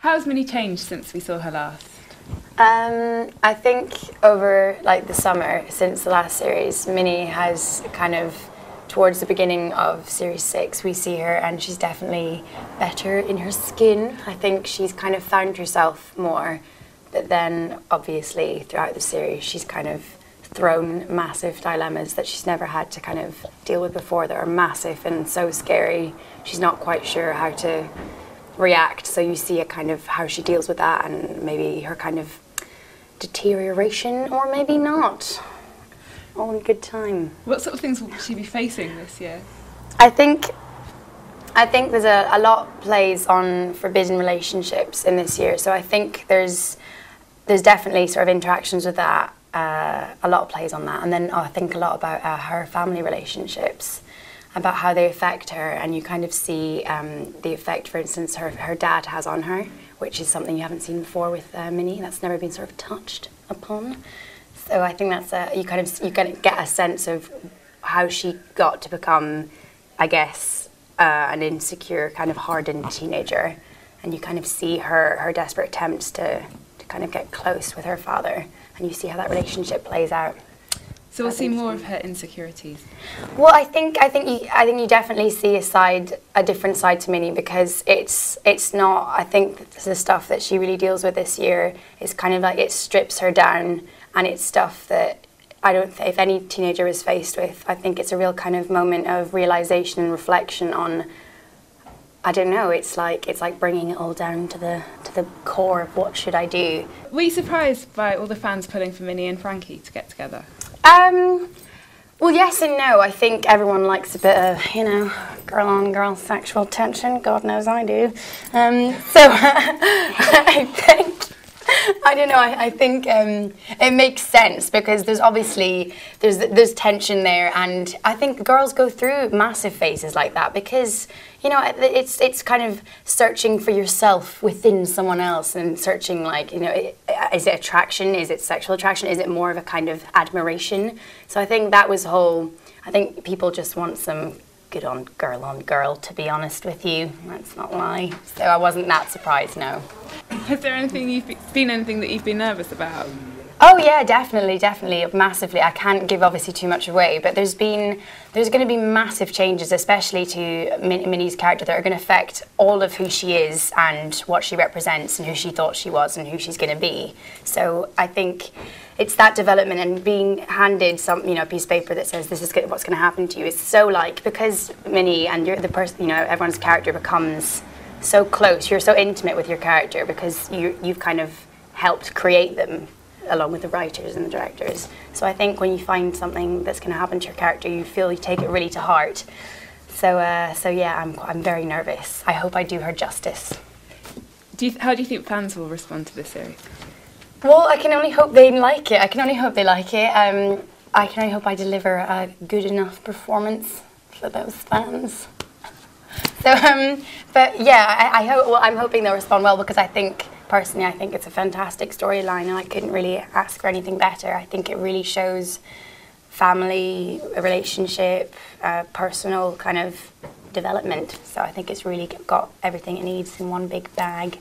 How has Minnie changed since we saw her last? I think over the summer since the last series, Minnie has kind of, towards the beginning of series 6, we see her and she's definitely better in her skin. I think she's kind of found herself more, but then obviously throughout the series she's kind of thrown massive dilemmas that she's never had to kind of deal with before that are massive and so scary. She's not quite sure how to react, so you see a kind of how she deals with that and maybe her kind of deterioration, or maybe not. All in good time. What sort of things will she be facing this year? I think there's a lot plays on forbidden relationships in this year, so I think there's definitely sort of interactions with that, a lot of plays on that, and then I think a lot about her family relationships, about how they affect her, and you kind of see the effect, for instance, her dad has on her, which is something you haven't seen before with Minnie. That's never been sort of touched upon. So I think that's you kind of get a sense of how she got to become, I guess, an insecure, kind of hardened teenager, and you kind of see her desperate attempts to kind of get close with her father, and you see how that relationship plays out. So we'll see more of her insecurities. Well, I think you definitely see a different side to Minnie, because it's not. I think the stuff that she really deals with this year is kind of like, it strips her down, and it's stuff that I don't think if any teenager is faced with. I think it's a real kind of moment of realization and reflection on. I don't know. It's like bringing it all down to the core of what should I do. Were you surprised by all the fans pulling for Minnie and Frankie to get together? Well, yes and no. I think everyone likes a bit of, girl-on-girl sexual tension. God knows I do. I don't know. I think it makes sense, because there's obviously there's tension there, and I think girls go through massive phases like that, because it's kind of searching for yourself within someone else, and searching is it attraction? Is it sexual attraction? Is it more of a kind of admiration? So I think that was I think people just want some good on girl, to be honest with you. Let's not lie. So I wasn't that surprised, no. Has there anything that you've been nervous about? Oh yeah, definitely, massively. I can't give obviously too much away, but there's going to be massive changes, especially to Minnie's character, that are going to affect all of who she is and what she represents and who she thought she was and who she's going to be. So I think it's that development, and being handed some piece of paper that says this is what's going to happen to you. It's so because Minnie and the person, everyone's character becomes so close. You're so intimate with your character because you've kind of helped create them, along with the writers and the directors. So I think when you find something that's going to happen to your character, you take it really to heart. So yeah, I'm very nervous. I hope I do her justice. How do you think fans will respond to this series? Well, I can only hope they like it. I can only hope I deliver a good enough performance for those fans. So, but yeah, I hope. Well, I'm hoping they'll respond well, because personally, I think it's a fantastic storyline, and I couldn't really ask for anything better. I think it really shows family, a relationship, personal kind of development. So I think it's really got everything it needs in one big bag.